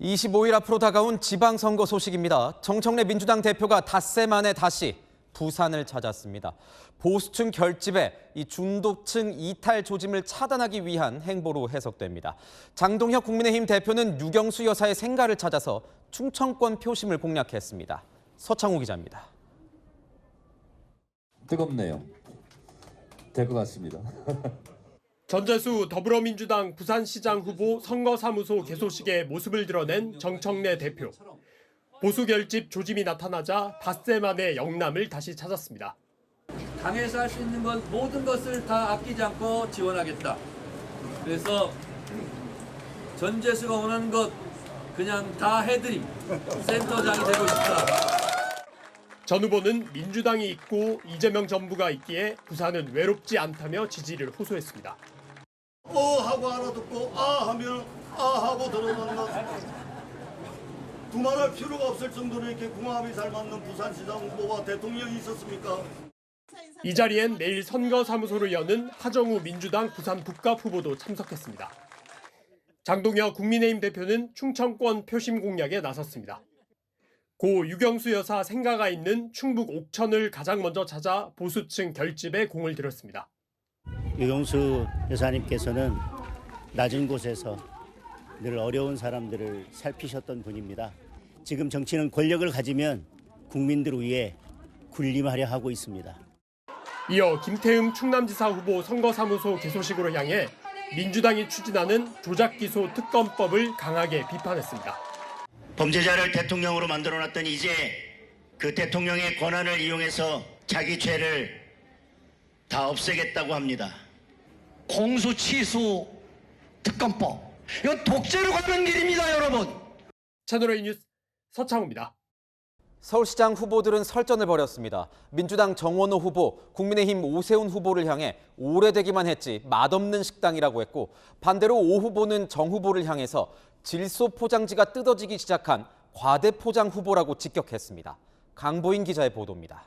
25일 앞으로 다가온 지방선거 소식입니다. 정청래 민주당 대표가 닷새 만에 다시 부산을 찾았습니다. 보수층 결집에 이 중도층 이탈 조짐을 차단하기 위한 행보로 해석됩니다. 장동혁 국민의힘 대표는 유경수 여사의 생가를 찾아서 충청권 표심을 공략했습니다. 서창호 기자입니다. 뜨겁네요. 될 것 같습니다. 전재수 더불어민주당 부산시장 후보 선거사무소 개소식에 모습을 드러낸 정청래 대표. 보수 결집 조짐이 나타나자 닷새 만에 영남을 다시 찾았습니다. 당에서 할 수 있는 것 모든 것을 다 아끼지 않고 지원하겠다. 그래서 전재수가 원하는 것 그냥 다 해드림. 센터장이 되고 싶다. 전 후보는 민주당이 있고 이재명 정부가 있기에 부산은 외롭지 않다며 지지를 호소했습니다. 하고 알아듣고 하면 하고 들어오는 것 두말할 필요가 없을 정도로 이렇게 궁합이 잘 맞는 부산시장 후보와 대통령이 있었습니까? 이 자리엔 내일 선거사무소를 여는 하정우 민주당 부산 북갑 후보도 참석했습니다. 장동혁 국민의힘 대표는 충청권 표심 공략에 나섰습니다. 고 유경수 여사 생가가 있는 충북 옥천을 가장 먼저 찾아 보수층 결집에 공을 들였습니다. 유경수 여사님께서는 낮은 곳에서 늘 어려운 사람들을 살피셨던 분입니다. 지금 정치는 권력을 가지면 국민들을 위해 군림하려 하고 있습니다. 이어 김태흠 충남지사 후보 선거사무소 개소식으로 향해 민주당이 추진하는 조작기소 특검법을 강하게 비판했습니다. 범죄자를 대통령으로 만들어놨더니 이제 그 대통령의 권한을 이용해서 자기 죄를 다 없애겠다고 합니다. 공수치수 특검법. 이거 독재로 가는 길입니다, 여러분. 채널A 뉴스 서창호입니다. 서울시장 후보들은 설전을 벌였습니다. 민주당 정원호 후보, 국민의힘 오세훈 후보를 향해 오래되기만 했지 맛없는 식당이라고 했고, 반대로 오 후보는 정 후보를 향해서 질소 포장지가 뜯어지기 시작한 과대포장 후보라고 직격했습니다. 강보인 기자의 보도입니다.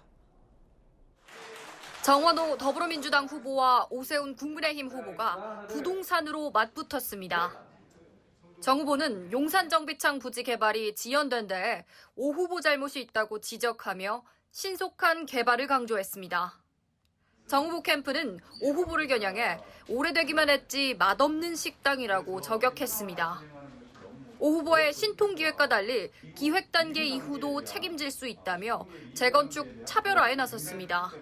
정원호 더불어민주당 후보와 오세훈 국민의힘 후보가 부동산으로 맞붙었습니다. 정 후보는 용산정비창 부지 개발이 지연된 데에 오 후보 잘못이 있다고 지적하며 신속한 개발을 강조했습니다. 정 후보 캠프는 오 후보를 겨냥해 오래되기만 했지 맛없는 식당이라고 저격했습니다. 오 후보의 신통기획과 달리 기획 단계 이후도 책임질 수 있다며 재건축 차별화에 나섰습니다.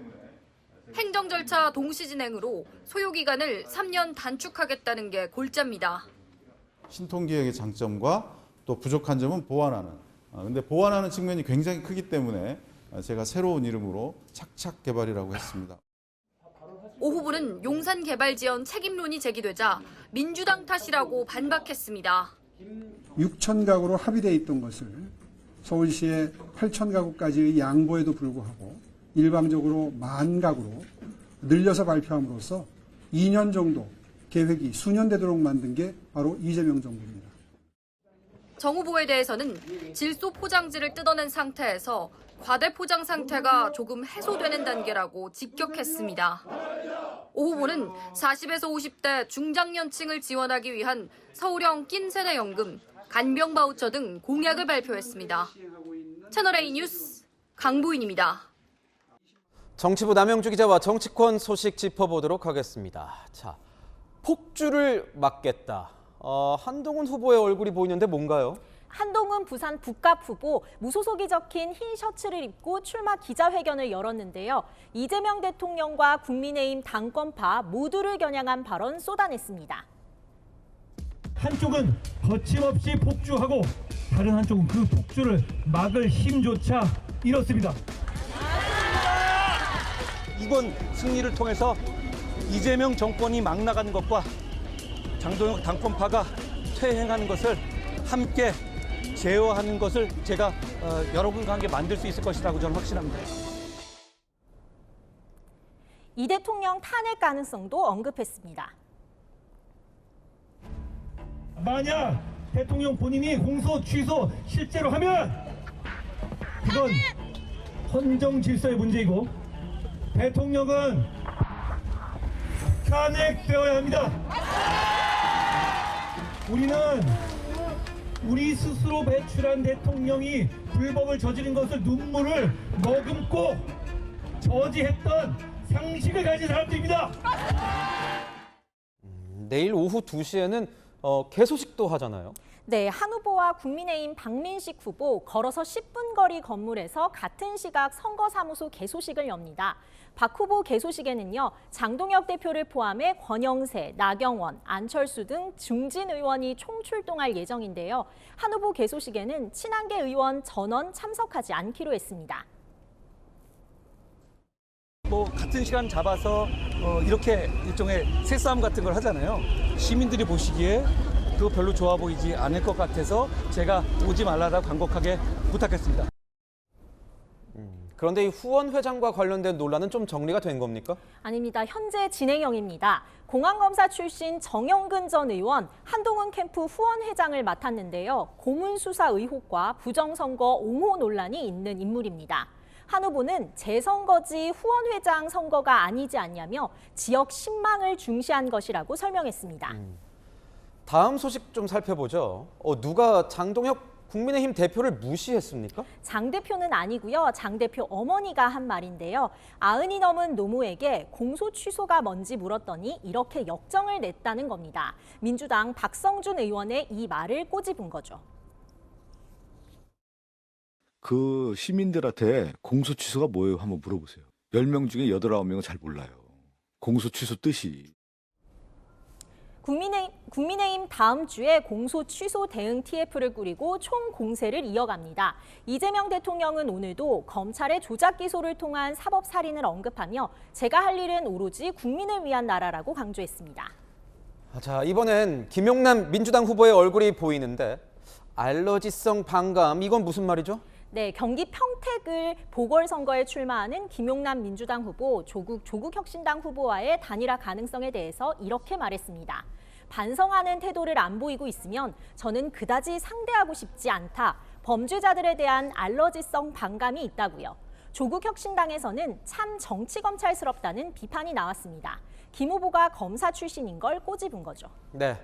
행정 절차 동시 진행으로 소요 기간을 3년 단축하겠다는 게 골자입니다. 신통기획의 장점과 또 부족한 점은 보완하는. 근데 보완하는 측면이 굉장히 크기 때문에 제가 새로운 이름으로 착착 개발이라고 했습니다. 오 후보는 용산 개발 지연 책임론이 제기되자 민주당 탓이라고 반박했습니다. 6천 가구로 합의돼 있던 것을 서울시의 8천 가구까지의 양보에도 불구하고 일방적으로 10,000 가구로 늘려서 발표함으로써 2년 정도 계획이 수년 되도록 만든 게 바로 이재명 정부입니다. 정 후보에 대해서는 질소 포장지를 뜯어낸 상태에서 과대 포장 상태가 조금 해소되는 단계라고 직격했습니다. 오 후보는 40에서 50대 중장년층을 지원하기 위한 서울형 낀세대연금, 간병 바우처 등 공약을 발표했습니다. 채널A 뉴스 강보인입니다. 정치부 남영주 기자와 정치권 소식 짚어보도록 하겠습니다. 자, 폭주를 막겠다. 한동훈 후보의 얼굴이 보이는데 뭔가요? 한동훈 부산 북갑 후보 무소속이 적힌 흰 셔츠를 입고 출마 기자회견을 열었는데요. 이재명 대통령과 국민의힘 당권파 모두를 겨냥한 발언 쏟아냈습니다. 한쪽은 거침없이 폭주하고 다른 한쪽은 그 폭주를 막을 힘조차 잃었습니다. 이번 승리를 통해서 이재명 정권이 막 나가는 것과 장동혁 당권파가 퇴행하는 것을 함께 제어하는 것을 제가 여러분과 함께 만들 수 있을 것이라고 저는 확신합니다. 이 대통령 탄핵 가능성도 언급했습니다. 만약 대통령 본인이 공소 취소 실제로 하면 그건 헌정 질서의 문제이고 대통령은 탄핵되어야 합니다. 우리는 우리 스스로 배출한 대통령이 불법을 저지른 것을 눈물을 머금고 저지했던 상식을 가진 사람들입니다. 내일 오후 2시에는 개소식도 하잖아요. 네, 한 후보와 국민의힘 박민식 후보 걸어서 10분 거리 건물에서 같은 시각 선거사무소 개소식을 엽니다. 박 후보 개소식에는요, 장동혁 대표를 포함해 권영세, 나경원, 안철수 등 중진 의원이 총출동할 예정인데요. 한 후보 개소식에는 친한계 의원 전원 참석하지 않기로 했습니다. 뭐 같은 시간 잡아서 이렇게 일종의 새싸움 같은 걸 하잖아요. 시민들이 보시기에 그거 별로 좋아 보이지 않을 것 같아서 제가 오지 말라고 간곡하게 부탁했습니다. 그런데 이 후원 회장과 관련된 논란은 좀 정리가 된 겁니까? 아닙니다. 현재 진행형입니다. 공안검사 출신 정영근 전 의원 한동훈 캠프 후원 회장을 맡았는데요. 고문 수사 의혹과 부정선거 옹호 논란이 있는 인물입니다. 한 후보는 재선거지 후원회장 선거가 아니지 않냐며 지역 신망을 중시한 것이라고 설명했습니다. 다음 소식 좀 살펴보죠. 누가 장동혁 국민의힘 대표를 무시했습니까? 장 대표는 아니고요. 장 대표 어머니가 한 말인데요. 90이 넘은 노모에게 공소 취소가 뭔지 물었더니 이렇게 역정을 냈다는 겁니다. 민주당 박성준 의원의 이 말을 꼬집은 거죠. 그 시민들한테 공소 취소가 뭐예요? 한번 물어보세요. 10명 중에 8, 9명은 잘 몰라요. 공소 취소 뜻이. 국민의힘 다음 주에 공소 취소 대응 TF를 꾸리고 총공세를 이어갑니다. 이재명 대통령은 오늘도 검찰의 조작 기소를 통한 사법살인을 언급하며 제가 할 일은 오로지 국민을 위한 나라라고 강조했습니다. 자, 이번엔 김용남 민주당 후보의 얼굴이 보이는데 알러지성 반감, 이건 무슨 말이죠? 네, 경기 평택을 보궐선거에 출마하는 김용남 민주당 후보, 조국혁신당 후보와의 단일화 가능성에 대해서 이렇게 말했습니다. 반성하는 태도를 안 보이고 있으면 저는 그다지 상대하고 싶지 않다. 범죄자들에 대한 알러지성 반감이 있다고요. 조국혁신당에서는 참 정치검찰스럽다는 비판이 나왔습니다. 김 후보가 검사 출신인 걸 꼬집은 거죠. 네,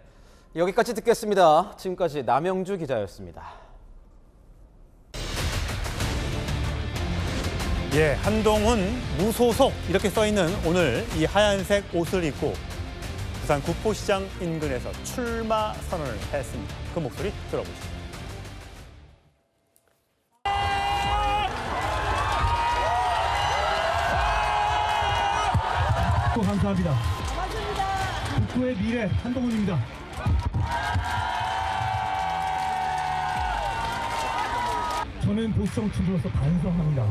여기까지 듣겠습니다. 지금까지 남영주 기자였습니다. 예, 한동훈 무소속 이렇게 써있는 오늘 이 하얀색 옷을 입고 부산 국보시장 인근에서 출마 선언을 했습니다. 그 목소리 들어보시죠. 감사합니다. 국토의 미래 한동훈입니다. 저는 보수 정치인으로서 반성합니다.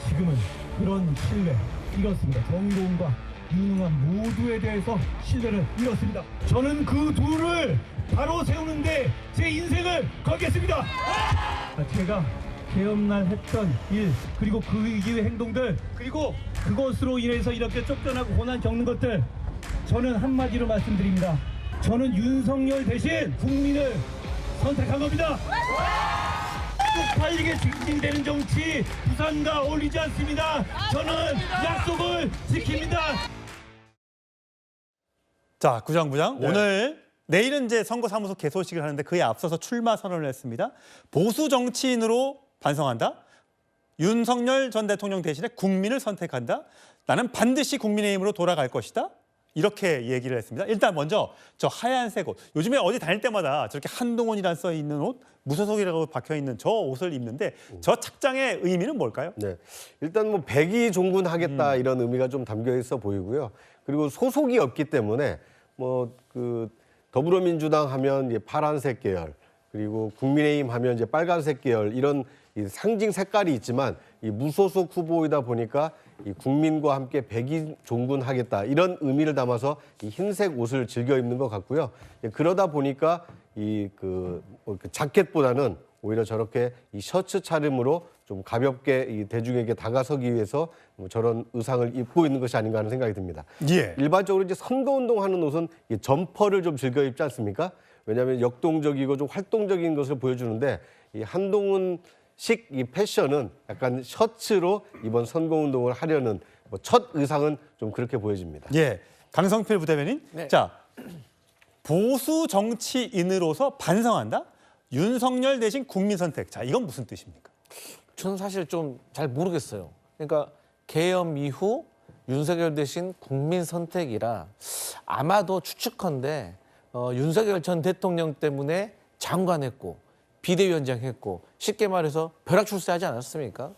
지금은 그런 신뢰 잃었습니다. 정동과 유능한 모두에 대해서 신뢰를 잃었습니다. 저는 그 둘을 바로 세우는데 제 인생을 걸겠습니다. 제가 개엄날 했던 일, 그리고 그 이후의 행동들, 그리고 그것으로 인해서 이렇게 쫓겨나고 고난 겪는 것들, 저는 한마디로 말씀드립니다. 저는 윤석열 대신 국민을 선택한 겁니다. 쪽팔리게 증진되는 정치 부산과 어울리지 않습니다. 저는 약속을 지킵니다. 자, 구장부장, 오늘 내일은 이제 선거사무소 개소식을 하는데 그에 앞서서 출마 선언을 했습니다. 보수 정치인으로 반성한다. 윤석열 전 대통령 대신에 국민을 선택한다. 나는 반드시 국민의힘으로 돌아갈 것이다. 이렇게 얘기를 했습니다. 일단 먼저 저 하얀색 옷. 요즘에 어디 다닐 때마다 저렇게 한동훈이란 써 있는 옷, 무소속이라고 박혀 있는 저 옷을 입는데 저 착장의 의미는 뭘까요? 네, 일단 뭐 백의 종군하겠다 이런 의미가 좀 담겨 있어 보이고요. 그리고 소속이 없기 때문에 뭐 그 더불어민주당 하면 이제 파란색 계열, 그리고 국민의힘 하면 이제 빨간색 계열 이런 이 상징 색깔이 있지만 이 무소속 후보이다 보니까 이 국민과 함께 백의 종군하겠다 이런 의미를 담아서 이 흰색 옷을 즐겨 입는 것 같고요. 그러다 보니까 이 그 자켓보다는 오히려 저렇게 이 셔츠 차림으로 좀 가볍게 이 대중에게 다가서기 위해서 뭐 저런 의상을 입고 있는 것이 아닌가 하는 생각이 듭니다. 예. 일반적으로 이제 선거운동하는 옷은 이 점퍼를 좀 즐겨 입지 않습니까? 왜냐하면 역동적이고 좀 활동적인 것을 보여주는데 이 한동훈식 이 패션은 약간 셔츠로 이번 선거운동을 하려는 뭐 첫 의상은 좀 그렇게 보여집니다. 예, 강성필 부대변인. 네. 자, 보수 정치인으로서 반성한다. 윤석열 대신 국민 선택. 자, 이건 무슨 뜻입니까? 저는 사실 좀 잘 모르겠어요. 그러니까 계엄 이후 윤석열 대신 국민 선택이라 아마도 추측컨대 윤석열 전 대통령 때문에 장관했고 비대위원장 했고 쉽게 말해서 벼락 출세하지 않았습니까?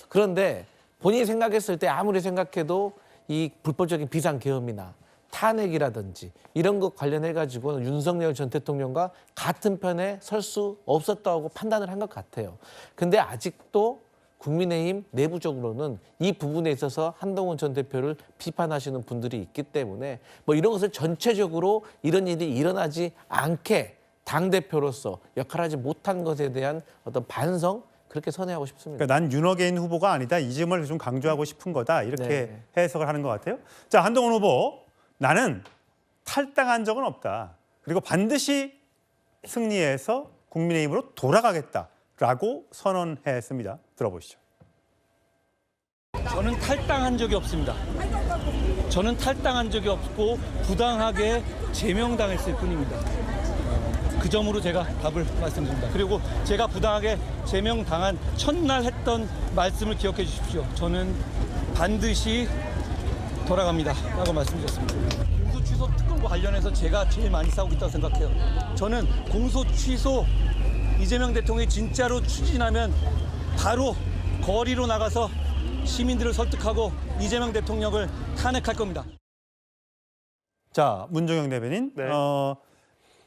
그런데 본인이 생각했을 때 아무리 생각해도 이 불법적인 비상계엄이나 탄핵이라든지 이런 것 관련해가지고 윤석열 전 대통령과 같은 편에 설 수 없었다고 판단을 한 것 같아요. 근데 아직도 국민의힘 내부적으로는 이 부분에 있어서 한동훈 전 대표를 비판하시는 분들이 있기 때문에 뭐 이런 것을 전체적으로 이런 일이 일어나지 않게 당대표로서 역할하지 못한 것에 대한 어떤 반성, 그렇게 선회하고 싶습니다. 그러니까 난 윤어게인 후보가 아니다. 이 점을 좀 강조하고 싶은 거다. 이렇게 해석을 하는 것 같아요. 자, 한동훈 후보. 나는 탈당한 적은 없다. 그리고 반드시 승리해서 국민의힘으로 돌아가겠다라고 선언했습니다. 들어보시죠. 저는 탈당한 적이 없습니다. 저는 탈당한 적이 없고 부당하게 제명당했을 뿐입니다. 그 점으로 제가 답을 말씀드립니다. 그리고 제가 부당하게 제명당한 첫날 했던 말씀을 기억해 주십시오. 저는 반드시 돌아갑니다 라고 말씀드렸습니다. 공소 취소 특검과 관련해서 제가 제일 많이 싸우고 있다고 생각해요. 저는 공소 취소 이재명 대통령이 진짜로 추진하면 바로 거리로 나가서 시민들을 설득하고 이재명 대통령을 탄핵할 겁니다. 자, 문종영 대변인.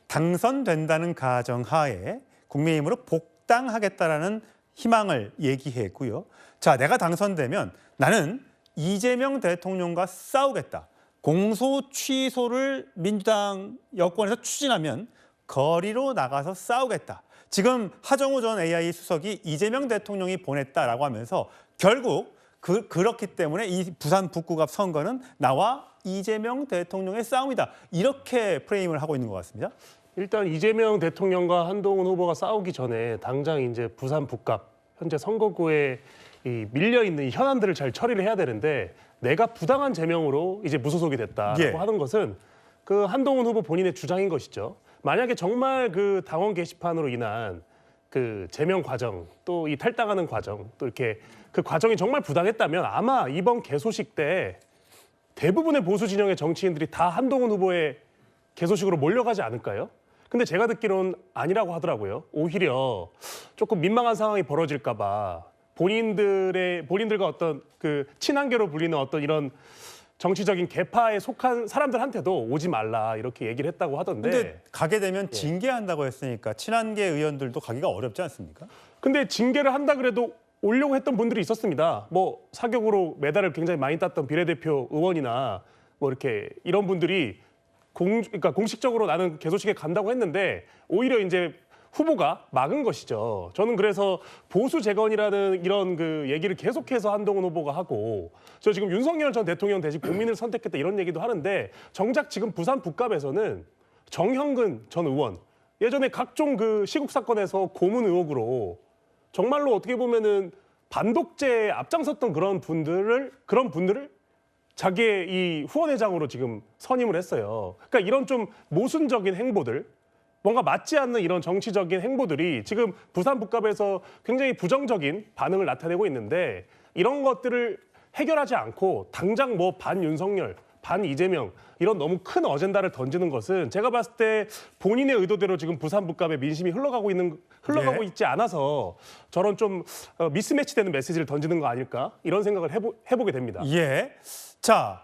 당선된다는 가정하에 국민의힘으로 복당하겠다라는 희망을 얘기했고요. 자, 내가 당선되면 나는 이재명 대통령과 싸우겠다. 공소 취소를 민주당 여권에서 추진하면 거리로 나가서 싸우겠다. 지금 하정우 전 AI 수석이 이재명 대통령이 보냈다라고 하면서 결국 그렇기 때문에 이 부산 북구갑 선거는 나와 이재명 대통령의 싸움이다. 이렇게 프레임을 하고 있는 것 같습니다. 일단 이재명 대통령과 한동훈 후보가 싸우기 전에 당장 이제 부산 북갑 현재 선거구에 이 밀려 있는 현안들을 잘 처리를 해야 되는데 내가 부당한 제명으로 이제 무소속이 됐다라고 하는 것은 그 한동훈 후보 본인의 주장인 것이죠. 만약에 정말 그 당원 게시판으로 인한 그 제명 과정 또 이 탈당하는 과정 또 이렇게 그 과정이 정말 부당했다면 아마 이번 개소식 때 대부분의 보수 진영의 정치인들이 다 한동훈 후보의 개소식으로 몰려가지 않을까요? 근데 제가 듣기로는 아니라고 하더라고요. 오히려 조금 민망한 상황이 벌어질까 봐 본인들과 어떤 그 친한계로 불리는 어떤 이런 정치적인 계파에 속한 사람들한테도 오지 말라 이렇게 얘기를 했다고 하던데. 근데 가게 되면 징계한다고 했으니까 친한계 의원들도 가기가 어렵지 않습니까? 근데 징계를 한다 그래도 오려고 했던 분들이 있었습니다. 뭐 사격으로 메달을 굉장히 많이 땄던 비례대표 의원이나 뭐 이렇게 이런 분들이 그러니까 공식적으로 나는 개소식에 간다고 했는데 오히려 이제 후보가 막은 것이죠. 저는 그래서 보수 재건이라는 이런 그 얘기를 계속해서 한동훈 후보가 하고 저 지금 윤석열 전 대통령 대신 국민을 선택했다 이런 얘기도 하는데 정작 지금 부산 북갑에서는 정형근 전 의원 예전에 각종 그 시국 사건에서 고문 의혹으로 정말로 어떻게 보면은 반독재에 앞장섰던 그런 분들을 자기의 이 후원회장으로 지금 선임을 했어요. 그러니까 이런 좀 모순적인 행보들, 뭔가 맞지 않는 이런 정치적인 행보들이 지금 부산 북갑에서 굉장히 부정적인 반응을 나타내고 있는데 이런 것들을 해결하지 않고 당장 뭐 반윤석열, 반이재명 이런 너무 큰 어젠다를 던지는 것은 제가 봤을 때 본인의 의도대로 지금 부산 북갑의 민심이 흘러가고 있지 않아서 저런 좀 미스매치되는 메시지를 던지는 거 아닐까 이런 생각을 해보게 됩니다. 예. 자,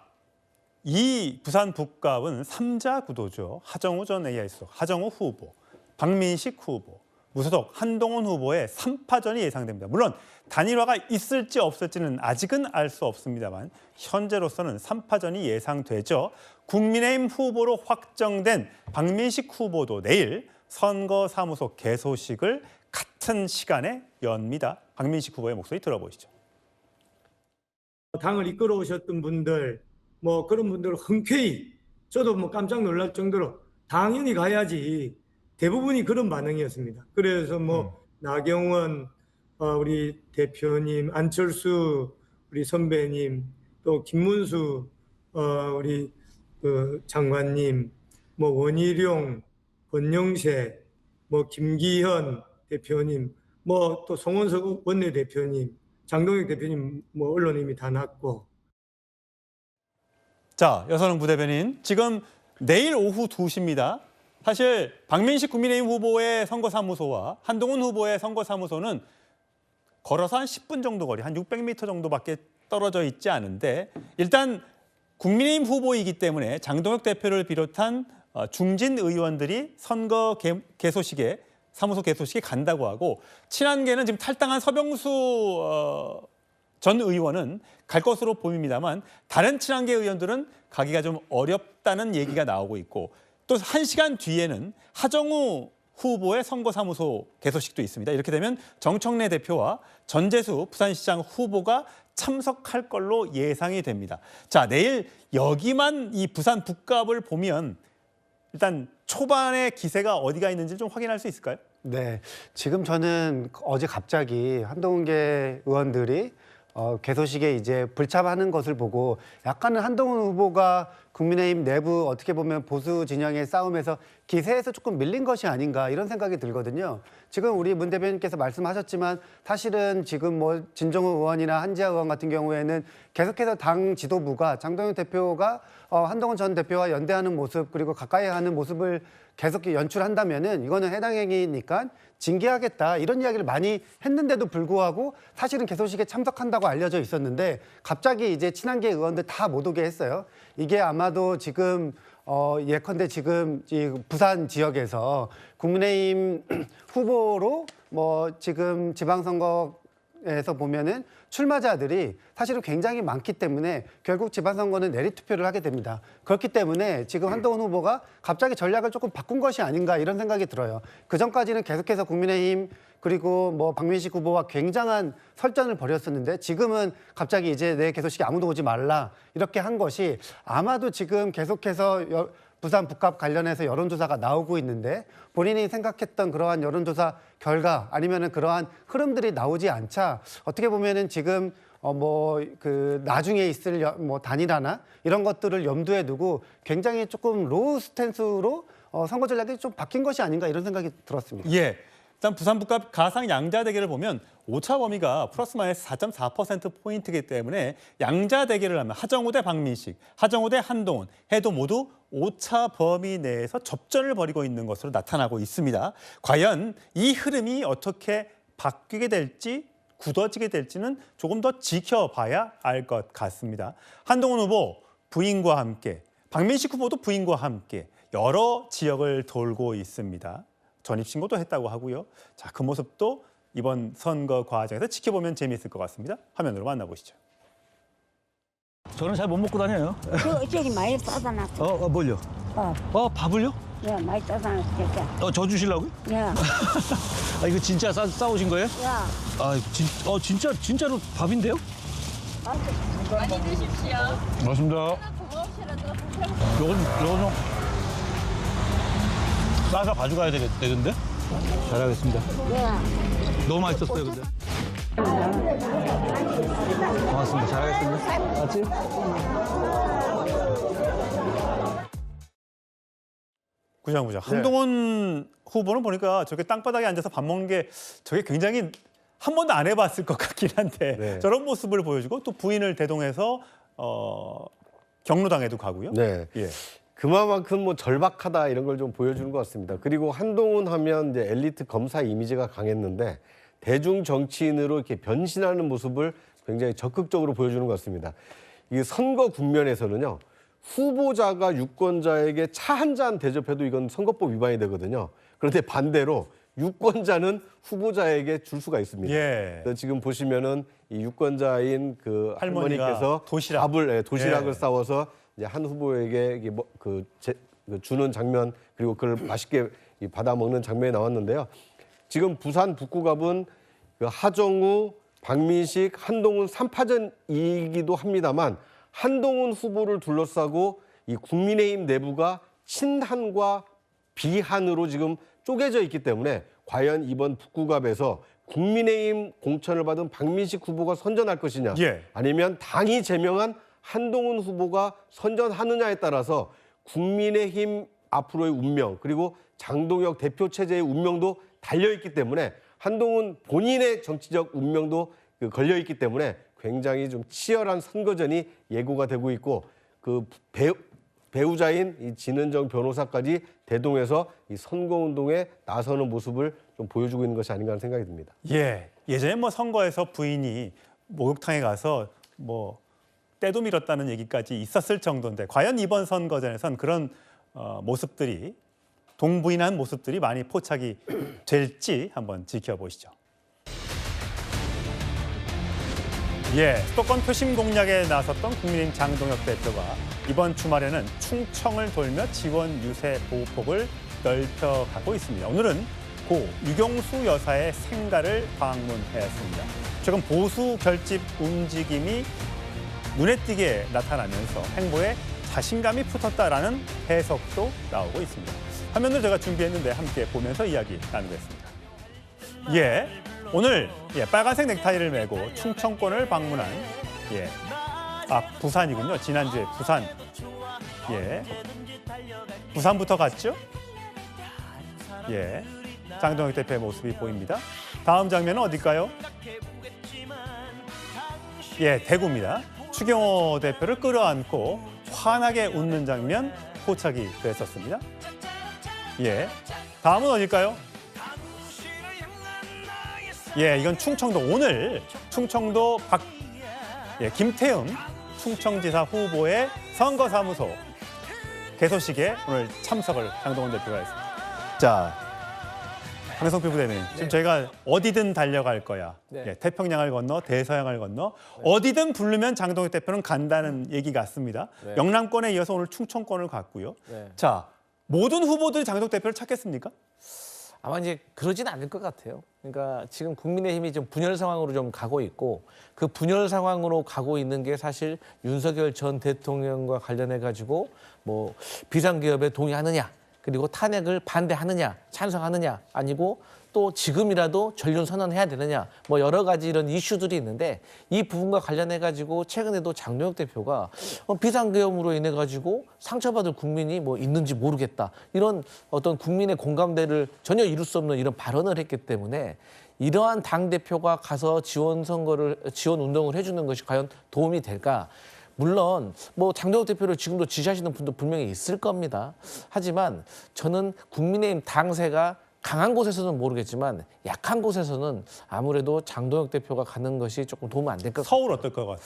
이 부산 북갑은 3자 구도죠. 하정우 전 AI 수석, 하정우 후보, 박민식 후보, 무소속 한동훈 후보의 3파전이 예상됩니다. 물론 단일화가 있을지 없을지는 아직은 알 수 없습니다만 현재로서는 3파전이 예상되죠. 국민의힘 후보로 확정된 박민식 후보도 내일 선거사무소 개소식을 같은 시간에 엽니다. 박민식 후보의 목소리 들어보시죠. 당을 이끌어 오셨던 분들 뭐 그런 분들 흔쾌히 저도 뭐 깜짝 놀랄 정도로 당연히 가야지 대부분이 그런 반응이었습니다. 그래서 뭐 나경원 우리 대표님, 안철수 우리 선배님, 또 김문수 우리 그 장관님, 뭐 원희룡, 권영세, 뭐 김기현 대표님, 뭐 또 송원석 원내대표님, 장동혁 대표님, 뭐 언론님이 다 났고. 자, 여선웅 부대변인, 지금 내일 오후 2시입니다. 사실 박민식 국민의힘 후보의 선거사무소와 한동훈 후보의 선거사무소는 걸어서 한 10분 정도 거리, 한 600m 정도밖에 떨어져 있지 않은데, 일단 국민의힘 후보이기 때문에 장동혁 대표를 비롯한 중진 의원들이 선거 개소식에, 사무소 개소식에 간다고 하고, 친한계는 지금 탈당한 서병수 전 의원은 갈 것으로 보입니다만, 다른 친한계 의원들은 가기가 좀 어렵다는 얘기가 나오고 있고, 또 1시간 뒤에는 하정우 후보의 선거사무소 개소식도 있습니다. 이렇게 되면 정청래 대표와 전재수 부산시장 후보가 참석할 걸로 예상이 됩니다. 자, 내일 여기만 이 부산 북갑을 보면 일단 초반의 기세가 어디가 있는지 좀 확인할 수 있을까요? 네, 지금 저는 어제 갑자기 한동훈계 의원들이 개소식에 이제 불참하는 것을 보고 약간은 한동훈 후보가 국민의힘 내부 어떻게 보면 보수 진영의 싸움에서 기세에서 조금 밀린 것이 아닌가 이런 생각이 들거든요. 지금 우리 문 대변인께서 말씀하셨지만 사실은 지금 뭐 진정우 의원이나 한지아 의원 같은 경우에는 계속해서 당 지도부가 장동혁 대표가 한동훈 전 대표와 연대하는 모습 그리고 가까이 하는 모습을 계속 연출한다면은 이거는 해당 행위니까 징계하겠다 이런 이야기를 많이 했는데도 불구하고 사실은 개소식에 참석한다고 알려져 있었는데 갑자기 이제 친한계 의원들 다 못 오게 했어요. 이게 아마도 지금 예컨대 지금 이 부산 지역에서 국민의힘 후보로 뭐 지금 지방선거에서 보면은 출마자들이 사실은 굉장히 많기 때문에 결국 지방선거는 내리투표를 하게 됩니다. 그렇기 때문에 지금 한동훈 후보가 갑자기 전략을 조금 바꾼 것이 아닌가 이런 생각이 들어요. 그전까지는 계속해서 국민의힘 그리고 뭐 박민식 후보와 굉장한 설전을 벌였었는데 지금은 갑자기 이제 내 개소식에 아무도 오지 말라 이렇게 한 것이 아마도 지금 계속해서 부산 북갑 관련해서 여론조사가 나오고 있는데 본인이 생각했던 그러한 여론조사 결과 아니면은 그러한 흐름들이 나오지 않자 어떻게 보면은 지금 뭐 그 나중에 있을 뭐 단일화나 이런 것들을 염두에 두고 굉장히 조금 로우 스탠스로 선거 전략이 좀 바뀐 것이 아닌가 이런 생각이 들었습니다. 예. 일단 부산 북갑 가상 양자 대결을 보면 오차 범위가 플러스 마이너스 4.4%포인트이기 때문에 양자 대결을 하면 하정우 대 박민식, 하정우 대 한동훈 해도 모두 오차 범위 내에서 접전을 벌이고 있는 것으로 나타나고 있습니다. 과연 이 흐름이 어떻게 바뀌게 될지 굳어지게 될지는 조금 더 지켜봐야 알 것 같습니다. 한동훈 후보 부인과 함께, 박민식 후보도 부인과 함께 여러 지역을 돌고 있습니다. 전입신고도 했다고 하고요. 자, 그 모습도 이번 선거 과정에서 지켜보면 재미있을 것 같습니다. 화면으로 만나보시죠. 저는 잘 못 먹고 다녀요. 저기 많이 싸다놨어. 뭘요? 밥을요? 야, 많이 싸다놨어. 저 주시려고요? 야. 이거 진짜 싸우신 거예요? 야. 진짜로 밥인데요? 많이 드십시오. 맞습니다. 요건 좀 싸서 가져가야 되는데? 잘하겠습니다. 너무 맛있었어요, 근데. 고맙습니다. 잘하겠습니다. 맞지? 구장구장. 한동훈 후보는 보니까 저렇게 땅바닥에 앉아서 밥 먹는 게 저게 굉장히 한 번도 안 해봤을 것 같긴 한데 저런 모습을 보여주고 또 부인을 대동해서 경로당에도 가고요. 네. 예. 그만큼 뭐 절박하다 이런 걸 좀 보여주는 것 같습니다. 그리고 한동훈 하면 이제 엘리트 검사 이미지가 강했는데 대중 정치인으로 이렇게 변신하는 모습을 굉장히 적극적으로 보여주는 것 같습니다. 이 선거 국면에서는요. 후보자가 유권자에게 차 한 잔 대접해도 이건 선거법 위반이 되거든요. 그런데 반대로 유권자는 후보자에게 줄 수가 있습니다. 예. 지금 보시면은 이 유권자인 그 할머니께서 도시락을 싸워서 이제 한 후보에게 이게 주는 장면 그리고 그걸 맛있게 받아 먹는 장면이 나왔는데요. 지금 부산 북구갑은 그 하정우, 박민식, 한동훈 3파전이기도 합니다만 한동훈 후보를 둘러싸고 이 국민의힘 내부가 친한과 비한으로 지금 쪼개져 있기 때문에 과연 이번 북구갑에서 국민의힘 공천을 받은 박민식 후보가 선전할 것이냐 아니면 당이 제명한 한동훈 후보가 선전하느냐에 따라서 국민의힘 앞으로의 운명 그리고 장동혁 대표 체제의 운명도 달려있기 때문에 한동훈 본인의 정치적 운명도 걸려있기 때문에 굉장히 좀 치열한 선거전이 예고가 되고 있고 그 배우자인 이 진은정 변호사까지 대동해서 이 선거운동에 나서는 모습을 좀 보여주고 있는 것이 아닌가 하는 생각이 듭니다. 예, 예전에 뭐 선거에서 부인이 목욕탕에 가서 뭐 때도 밀었다는 얘기까지 있었을 정도인데 과연 이번 선거전에선 그런 모습들이 동부인한 모습들이 많이 포착이 될지 한번 지켜보시죠. 예, 수도권 표심 공략에 나섰던 국민의힘 장동혁 대표가 이번 주말에는 충청을 돌며 지원 유세 보호폭을 넓혀가고 있습니다. 오늘은 고 유경수 여사의 생가를 방문했습니다. 최근 보수 결집 움직임이 눈에 띄게 나타나면서 행보에 자신감이 붙었다라는 해석도 나오고 있습니다. 화면을 제가 준비했는데 함께 보면서 이야기 나누겠습니다. 예, 오늘 빨간색 넥타이를 메고 충청권을 방문한 부산이군요. 지난주에 부산. 부산부터 갔죠? 장동혁 대표의 모습이 보입니다. 다음 장면은 어딜까요? 대구입니다. 추경호 대표를 끌어안고 환하게 웃는 장면 포착이 됐었습니다. 다음은 어딜까요? 이건 충청도. 오늘 충청도 김태흠 충청지사 후보의 선거사무소 개소식에 오늘 참석을 장동훈 대표가 했습니다. 자, 강성필 부대변인, 지금 저희가 어디든 달려갈 거야. 태평양을 건너 대서양을 건너 어디든 부르면 장동혁 대표는 간다는 얘기 같습니다. 영남권에 이어서 오늘 충청권을 갔고요. 자, 모든 후보들이 장동혁 대표를 찾겠습니까? 아마 이제 그러진 않을 것 같아요. 그러니까 지금 국민의힘이 좀 분열 상황으로 좀 가고 있고 그 분열 상황으로 가고 있는 게 사실 윤석열 전 대통령과 관련해 가지고 뭐 비상기업에 동의하느냐, 그리고 탄핵을 반대하느냐, 찬성하느냐, 아니고 또 지금이라도 전륜 선언해야 되느냐, 뭐 여러 가지 이런 이슈들이 있는데 이 부분과 관련해 가지고 최근에도 장동혁 대표가 비상계엄으로 인해 가지고 상처받을 국민이 뭐 있는지 모르겠다, 이런 어떤 국민의 공감대를 전혀 이룰 수 없는 이런 발언을 했기 때문에 이러한 당 대표가 가서 지원 운동을 해주는 것이 과연 도움이 될까? 물론 뭐 장동혁 대표를 지금도 지지하시는 분도 분명히 있을 겁니다. 하지만 저는 국민의힘 당세가 강한 곳에서는 모르겠지만 약한 곳에서는 아무래도 장동혁 대표가 가는 것이 조금 도움 안 될 것 같아요. 서울 어떨 것 같아요?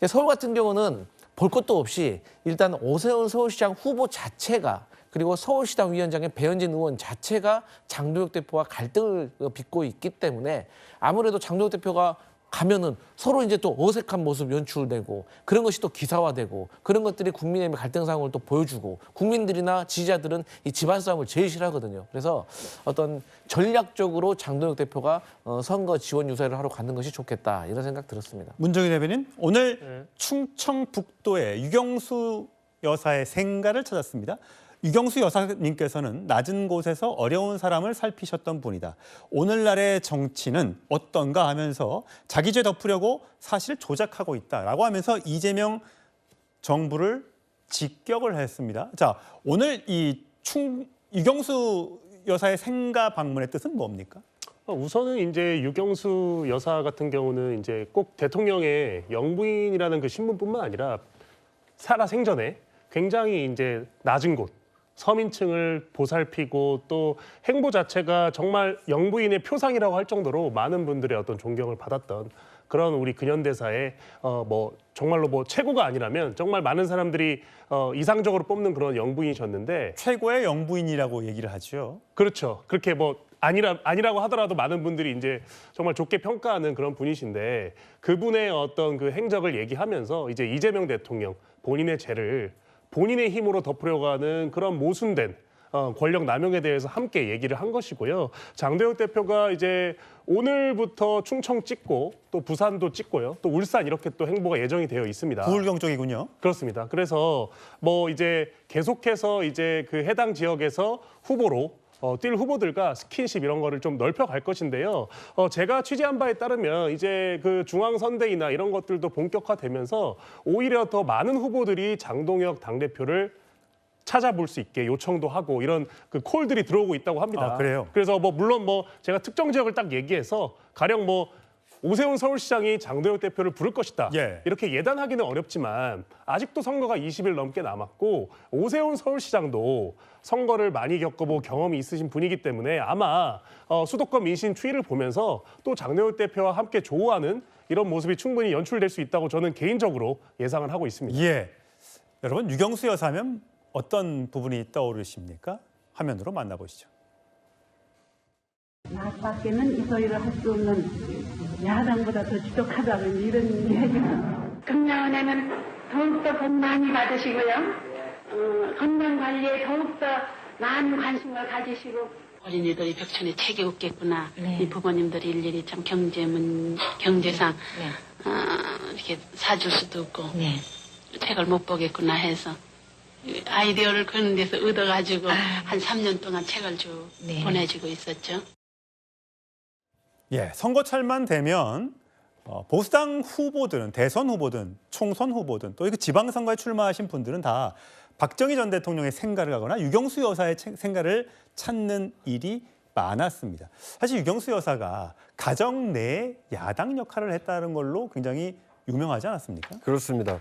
서울 같은 경우는 볼 것도 없이 일단 오세훈 서울시장 후보 자체가, 그리고 서울시당 위원장의 배현진 의원 자체가 장동혁 대표와 갈등을 빚고 있기 때문에 아무래도 장동혁 대표가 가면은 서로 이제 또 어색한 모습 연출되고 그런 것이 또 기사화되고 그런 것들이 국민의힘의 갈등 상황을 또 보여주고 국민들이나 지지자들은 이 집안 싸움을 제일 싫어하거든요. 그래서 어떤 전략적으로 장동혁 대표가 선거 지원 유세를 하러 가는 것이 좋겠다, 이런 생각 들었습니다. 문정희 대변인, 오늘 충청북도의 유경수 여사의 생가를 찾았습니다. 유경수 여사님께서는 낮은 곳에서 어려운 사람을 살피셨던 분이다. 오늘날의 정치는 어떤가 하면서 자기 죄 덮으려고 사실 조작하고 있다라고 하면서 이재명 정부를 직격을 했습니다. 자, 오늘 이 유경수 여사의 생가 방문의 뜻은 뭡니까? 우선은 이제 유경수 여사 같은 경우는 이제 꼭 대통령의 영부인이라는 그 신분뿐만 아니라 살아생전에 굉장히 이제 낮은 곳, 서민층을 보살피고 또 행보 자체가 정말 영부인의 표상이라고 할 정도로 많은 분들의 어떤 존경을 받았던 그런 우리 근현대사의 뭐 정말로 뭐 최고가 아니라면 정말 많은 사람들이 이상적으로 뽑는 그런 영부인이셨는데, 최고의 영부인이라고 얘기를 하죠. 그렇죠. 그렇게 뭐 아니라고 하더라도 많은 분들이 이제 정말 좋게 평가하는 그런 분이신데, 그분의 어떤 그 행적을 얘기하면서 이제 이재명 대통령 본인의 죄를 본인의 힘으로 덮으려고 하는 그런 모순된 권력 남용에 대해서 함께 얘기를 한 것이고요. 장동혁 대표가 이제 오늘부터 충청 찍고 또 부산도 찍고요. 또 울산 이렇게 또 행보가 예정이 되어 있습니다. 부울경 쪽이군요. 그렇습니다. 그래서 뭐 이제 계속해서 이제 그 해당 지역에서 후보로 뛸 후보들과 스킨십 이런 거를 좀 넓혀갈 것인데요. 제가 취재한 바에 따르면 이제 그 중앙선대위나 이런 것들도 본격화되면서 오히려 더 많은 후보들이 장동혁 당대표를 찾아볼 수 있게 요청도 하고 이런 그 콜들이 들어오고 있다고 합니다. 아, 그래요? 그래서 뭐 물론 뭐 제가 특정 지역을 딱 얘기해서 가령 뭐 오세훈 서울시장이 장도혁 대표를 부를 것이다. 예. 이렇게 예단하기는 어렵지만 아직도 선거가 20일 넘게 남았고 오세훈 서울시장도 선거를 많이 겪어보고 경험이 있으신 분이기 때문에 아마 수도권 민심 추이를 보면서 또 장도혁 대표와 함께 조우하는 이런 모습이 충분히 연출될 수 있다고 저는 개인적으로 예상을 하고 있습니다. 예. 여러분, 유경수 여사면 어떤 부분이 떠오르십니까? 화면으로 만나보시죠. 나밖에는 이 소리를 할 수 없는 야당보다 더 지독하다는 이런 이야기는 금년에는 더욱더 복 많이 받으시고요. 건강 관리에 더욱더 많은 관심을 가지시고 어린이들이 벽천에 책이 없겠구나. 이 부모님들이 일일이 참 경제상 이렇게 사줄 수도 없고 책을 못 보겠구나 해서 아이디어를 그런 데서 얻어가지고 한 3년 동안 책을 쭉 보내주고 있었죠. 예, 선거철만 되면 보수당 후보들은, 대선 후보든 총선 후보든 또 지방선거에 출마하신 분들은 다 박정희 전 대통령의 생가를 가거나 유경수 여사의 생가를 찾는 일이 많았습니다. 사실 유경수 여사가 가정 내 야당 역할을 했다는 걸로 굉장히 유명하지 않았습니까? 그렇습니다.